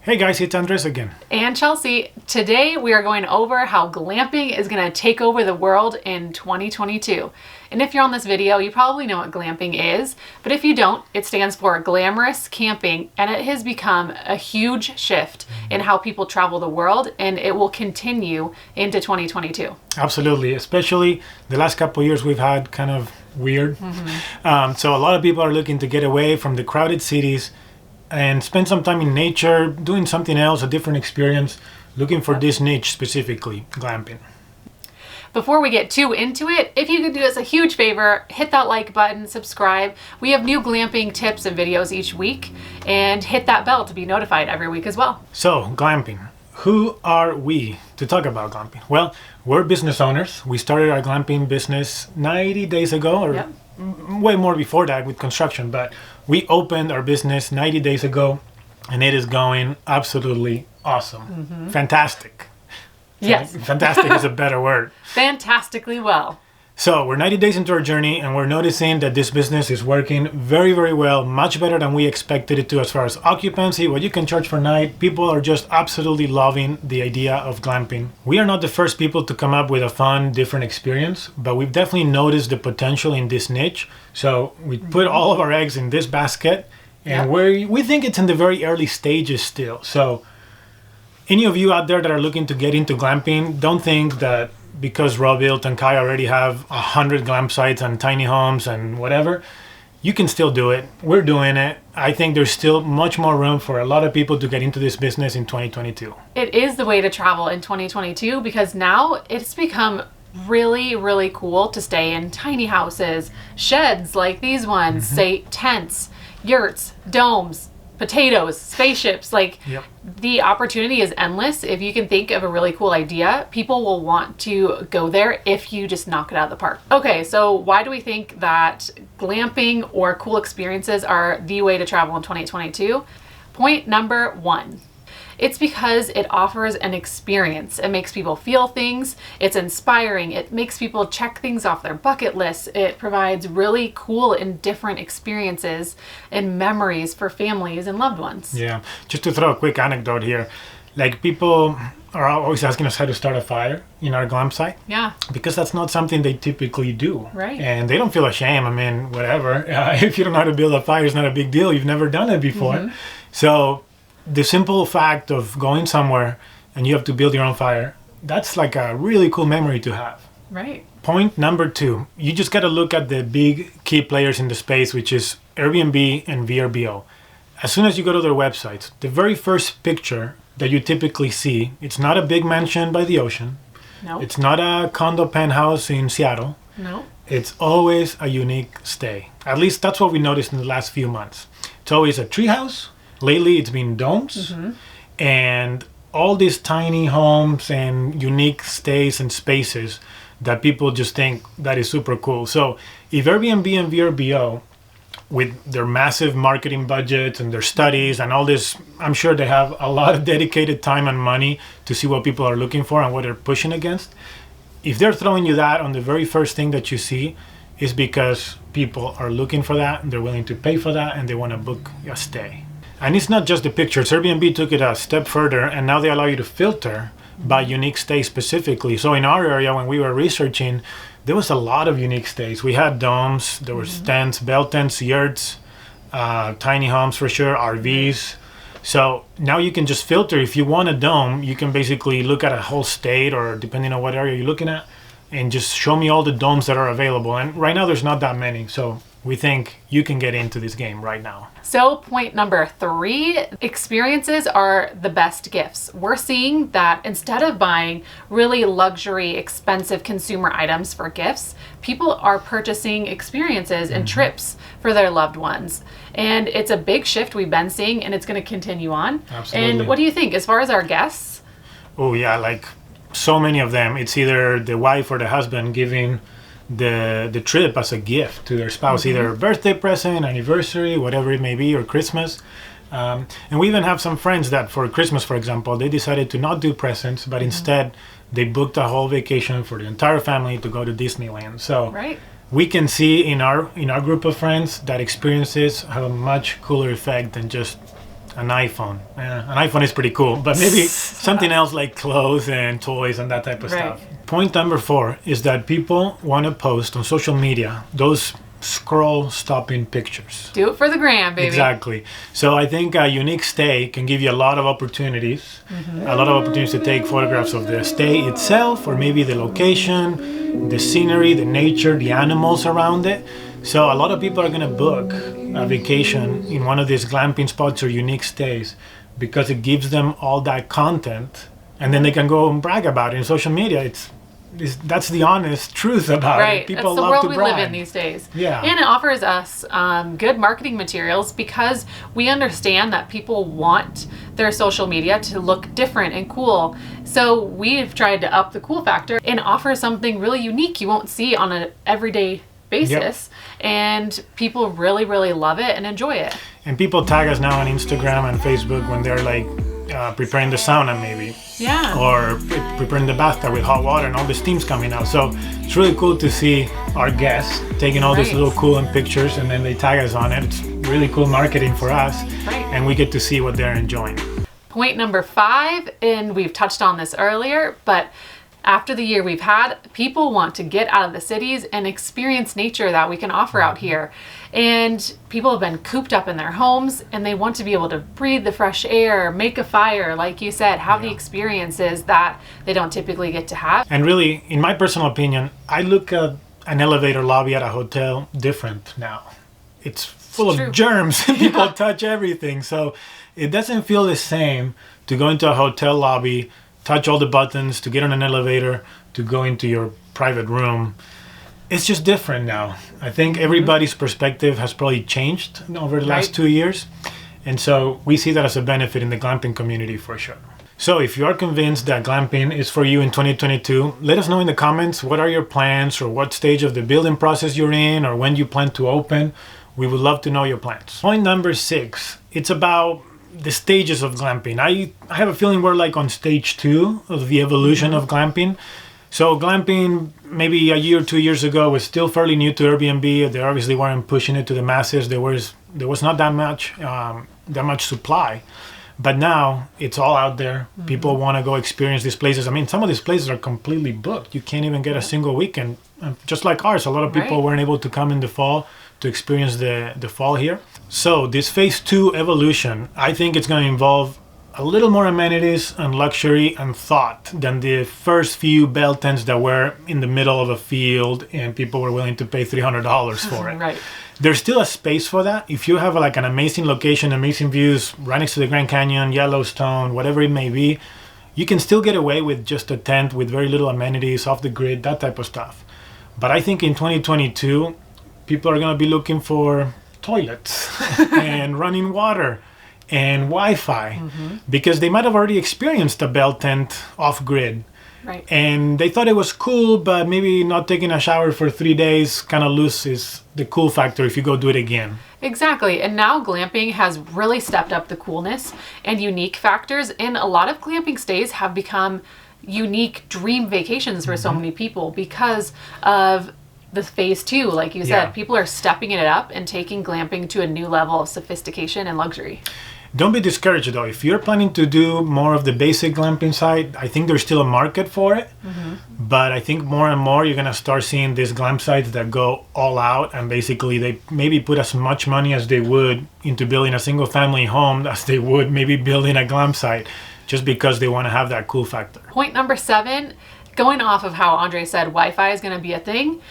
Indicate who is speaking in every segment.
Speaker 1: Hey guys, it's Andres again.
Speaker 2: And Chelsea. Today we are going over how glamping is going to take over the world in 2022. And if you're on this video, you probably know what glamping is, but if you don't, it stands for glamorous camping, and it has become a huge shift in how people travel the world, and it will continue into 2022.
Speaker 1: Absolutely, especially the last couple of years we've had kind of weird. So a lot of people are looking to get away from the crowded cities and spend some time in nature, doing something else, a different experience, looking for this niche specifically, glamping.
Speaker 2: Before we get too into it, if you could do us a huge favor, hit that like button, subscribe. We have new glamping tips and videos each week, and hit that bell to be notified every week as well.
Speaker 1: So, glamping. Who are we to talk about glamping? Well, we're business owners. We started our glamping business 90 days ago, or way more before that with construction, but we opened our business 90 days ago, and it is going absolutely awesome. Fantastic.
Speaker 2: Yes.
Speaker 1: Fantastic is a better word.
Speaker 2: Fantastically well.
Speaker 1: So we're 90 days into our journey, and we're noticing that this business is working very, very well, much better than we expected it to as far as occupancy, what you can charge per night. People are just absolutely loving the idea of glamping. We are not the first people to come up with a fun, different experience, but we've definitely noticed the potential in this niche. So we put all of our eggs in this basket, and we think it's in the very early stages still. So any of you out there that are looking to get into glamping, don't think that because Robuilt and Kai already have 100 glamp sites and tiny homes and whatever, you can still do it. We're doing it. I think there's still much more room for a lot of people to get into this business in 2022.
Speaker 2: It is the way to travel in 2022 because now it's become really, really cool to stay in tiny houses, sheds like these ones, say tents, yurts, domes, potatoes, spaceships. The opportunity is endless. If you can think of a really cool idea, people will want to go there if you just knock it out of the park. Okay, so why do we think that glamping or cool experiences are the way to travel in 2022? Point number one. It's because it offers an experience. It makes people feel things. It's inspiring. It makes people check things off their bucket list. It provides really cool and different experiences and memories for families and loved ones.
Speaker 1: Yeah, just to throw a quick anecdote here, like people are always asking us how to start a fire in our glamp site.
Speaker 2: Yeah.
Speaker 1: Because that's not something they typically do.
Speaker 2: Right.
Speaker 1: And they don't feel ashamed. I mean, whatever. If you don't know how to build a fire, it's not a big deal. You've never done it before. So the simple fact of going somewhere and you have to build your own fire, that's like a really cool memory to have.
Speaker 2: Right.
Speaker 1: Point number two, you just got to look at the big key players in the space, which is Airbnb and VRBO. As soon as you go to their websites, the very first picture that you typically see, it's not a big mansion by the ocean.
Speaker 2: No.
Speaker 1: It's not a condo penthouse in Seattle.
Speaker 2: No.
Speaker 1: It's always a unique stay. At least that's what we noticed in the last few months. It's always a treehouse. Lately, it's been domes and all these tiny homes and unique stays and spaces that people just think that is super cool. So if Airbnb and VRBO, with their massive marketing budgets and their studies and all this, I'm sure they have a lot of dedicated time and money to see what people are looking for and what they're pushing against. If they're throwing you that on the very first thing that you see, is because people are looking for that and they're willing to pay for that and they want to book a stay. And it's not just the pictures. Airbnb took it a step further, and now they allow you to filter by unique stays specifically. So in our area, when we were researching, there was a lot of unique stays. We had domes, there was tents, bell tents, yurts, tiny homes for sure, RVs. So now you can just filter. If you want a dome, you can basically look at a whole state, or depending on what area you're looking at, and just show me all the domes that are available. And right now there's not that many. So we think you can get into this game right now.
Speaker 2: So point number three, experiences are the best gifts. We're seeing that instead of buying really luxury, expensive consumer items for gifts, people are purchasing experiences and trips for their loved ones. And it's a big shift we've been seeing, and it's going to continue on.
Speaker 1: Absolutely.
Speaker 2: And what do you think as far as our guests?
Speaker 1: Oh yeah, like so many of them, it's either the wife or the husband giving the trip as a gift to their spouse, either a birthday present, anniversary, whatever it may be, or Christmas. And we even have some friends that for Christmas, for example, they decided to not do presents, but instead they booked a whole vacation for the entire family to go to Disneyland. So we can see in our group of friends that experiences have a much cooler effect than just an iPhone. An iPhone is pretty cool, but maybe something else like clothes and toys and that type of stuff. Point number 4 is that people want to post on social media those scroll stopping pictures.
Speaker 2: Do it for the gram, baby.
Speaker 1: Exactly. So I think a unique stay can give you a lot of opportunities, a lot of opportunities to take photographs of the stay itself, or maybe the location, the scenery, the nature, the animals around it. So a lot of people are going to book a vacation in one of these glamping spots or unique stays because it gives them all that content, and then they can go and brag about it in social media. That's the honest truth about it. People
Speaker 2: That's the
Speaker 1: love
Speaker 2: world
Speaker 1: to
Speaker 2: we
Speaker 1: brag.
Speaker 2: live in these days.
Speaker 1: Yeah.
Speaker 2: And it offers us good marketing materials because we understand that people want their social media to look different and cool. So we've tried to up the cool factor and offer something really unique you won't see on an everyday basis. And people really, really love it and enjoy it.
Speaker 1: And people tag us now on Instagram and Facebook when they're like preparing the sauna maybe.
Speaker 2: Yeah.
Speaker 1: Or preparing the bathtub with hot water and all the steam's coming out. So it's really cool to see our guests taking all these little cool pictures, and then they tag us on it. It's really cool marketing for us. And we get to see what they're enjoying.
Speaker 2: Point number 5, and we've touched on this earlier, but after the year we've had, people want to get out of the cities and experience nature that we can offer out here. And people have been cooped up in their homes, and they want to be able to breathe the fresh air, make a fire, like you said, have the experiences that they don't typically get to have.
Speaker 1: And really, in my personal opinion, I look at an elevator lobby at a hotel different now. It's full of germs. People touch everything. So it doesn't feel the same to go into a hotel lobby, touch all the buttons, to get on an elevator, to go into your private room. It's just different now. I think everybody's perspective has probably changed over the last 2 years. And so we see that as a benefit in the glamping community for sure. So if you are convinced that glamping is for you in 2022, let us know in the comments what are your plans, or what stage of the building process you're in, or when you plan to open. We would love to know your plans. Point number 6, it's about the stages of glamping. I have a feeling we're like on stage 2 of the evolution of glamping. So glamping maybe a year or 2 years ago was still fairly new to Airbnb. They obviously weren't pushing it to the masses. There was not that much supply. But now it's all out there. People want to go experience these places. I mean, some of these places are completely booked. You can't even get a single weekend. Just like ours, a lot of people weren't able to come in the fall to experience the fall here. So this phase 2 evolution, I think it's going to involve a little more amenities and luxury and thought than the first few bell tents that were in the middle of a field and people were willing to pay $300 for it. There's still a space for that. If you have like an amazing location, amazing views right next to the Grand Canyon, Yellowstone, whatever it may be, you can still get away with just a tent with very little amenities, off the grid, that type of stuff. But I think in 2022, people are going to be looking for toilets and running water and Wi-Fi because they might have already experienced a bell tent off grid. And they thought it was cool, but maybe not taking a shower for 3 days kind of loses the cool factor if you go do it again.
Speaker 2: Exactly. And now glamping has really stepped up the coolness and unique factors. And a lot of glamping stays have become unique dream vacations for so many people because of the phase 2, like you said. People are stepping it up and taking glamping to a new level of sophistication and luxury.
Speaker 1: Don't be discouraged though. If you're planning to do more of the basic glamping side, I think there's still a market for it. But I think more and more you're going to start seeing these glamp sites that go all out, and basically they maybe put as much money as they would into building a single family home as they would maybe building a glamp site, just because they want to have that cool factor.
Speaker 2: Point number 7, going off of how Andre said Wi-Fi is going to be a thing.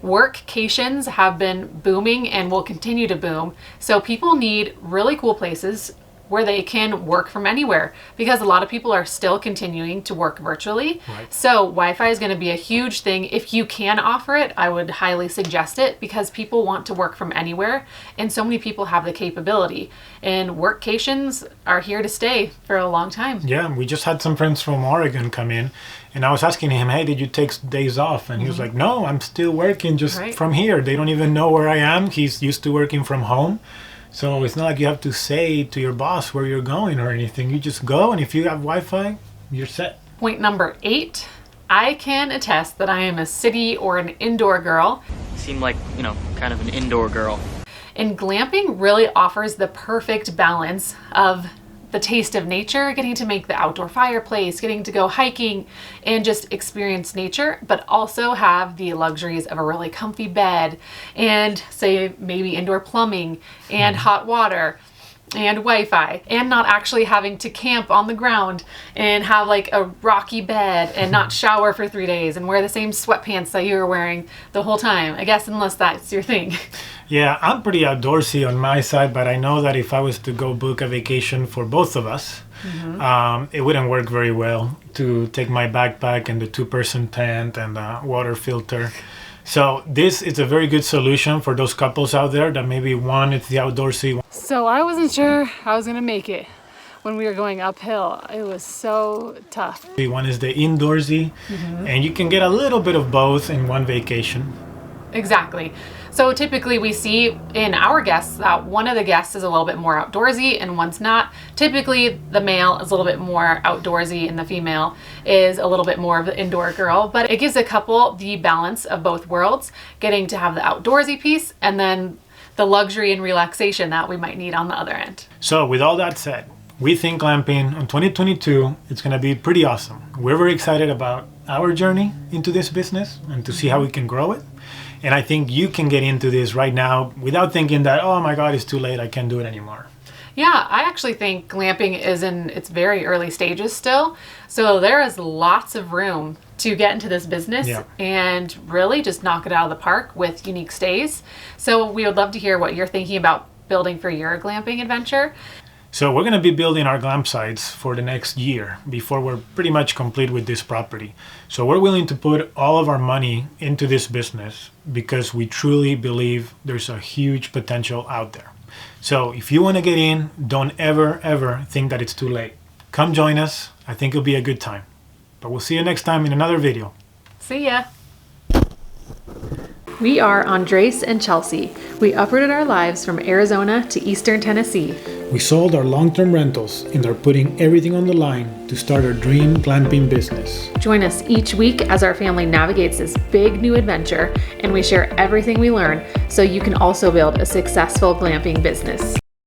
Speaker 2: Workcations have been booming and will continue to boom. So people need really cool places where they can work from anywhere, because a lot of people are still continuing to work virtually. So Wi-Fi is going to be a huge thing. If you can offer it, I would highly suggest it, because people want to work from anywhere and so many people have the capability, and workcations are here to stay for a long time. Yeah,
Speaker 1: we just had some friends from Oregon come in, and I was asking him, hey, did you take days off? And he was like, no, I'm still working just from here. They don't even know where I am. He's used to working from home. So it's not like you have to say to your boss where you're going or anything. You just go, and if you have Wi-Fi, you're set.
Speaker 2: Point number 8, I can attest that I am a city or an indoor girl.
Speaker 3: Seem like, kind of an indoor girl.
Speaker 2: And glamping really offers the perfect balance of the taste of nature, getting to make the outdoor fireplace, getting to go hiking and just experience nature, but also have the luxuries of a really comfy bed and say maybe indoor plumbing and hot water and Wi-Fi, and not actually having to camp on the ground and have like a rocky bed and not shower for 3 days and wear the same sweatpants that you were wearing the whole time. I guess unless that's your thing.
Speaker 1: Yeah, I'm pretty outdoorsy on my side, but I know that if I was to go book a vacation for both of us, it wouldn't work very well to take my backpack and the 2-person tent and the water filter. So this is a very good solution for those couples out there that maybe one is the outdoorsy.
Speaker 2: So I wasn't sure I was gonna make it when we were going uphill. It was so tough.
Speaker 1: One is the indoorsy, and you can get a little bit of both in one vacation.
Speaker 2: Exactly. So typically we see in our guests that one of the guests is a little bit more outdoorsy and one's not. Typically the male is a little bit more outdoorsy and the female is a little bit more of the indoor girl, but it gives a couple the balance of both worlds, getting to have the outdoorsy piece and then the luxury and relaxation that we might need on the other end.
Speaker 1: So with all that said, we think glamping in 2022, it's going to be pretty awesome. We're very excited about our journey into this business and to see how we can grow it. And I think you can get into this right now without thinking that, oh my God, it's too late, I can't do it anymore.
Speaker 2: Yeah, I actually think glamping is in its very early stages still. So there is lots of room to get into this business and really just knock it out of the park with unique stays. So we would love to hear what you're thinking about building for your glamping adventure.
Speaker 1: So we're going to be building our glamp sites for the next year before we're pretty much complete with this property. So we're willing to put all of our money into this business because we truly believe there's a huge potential out there. So if you want to get in, don't ever think that it's too late. Come join us. I think it'll be a good time. But we'll see you next time in another video.
Speaker 2: See ya. We are Andres and Chelsea. We uprooted our lives from Arizona to Eastern Tennessee.
Speaker 1: We sold our long-term rentals and are putting everything on the line to start our dream glamping business.
Speaker 2: Join us each week as our family navigates this big new adventure and we share everything we learn so you can also build a successful glamping business.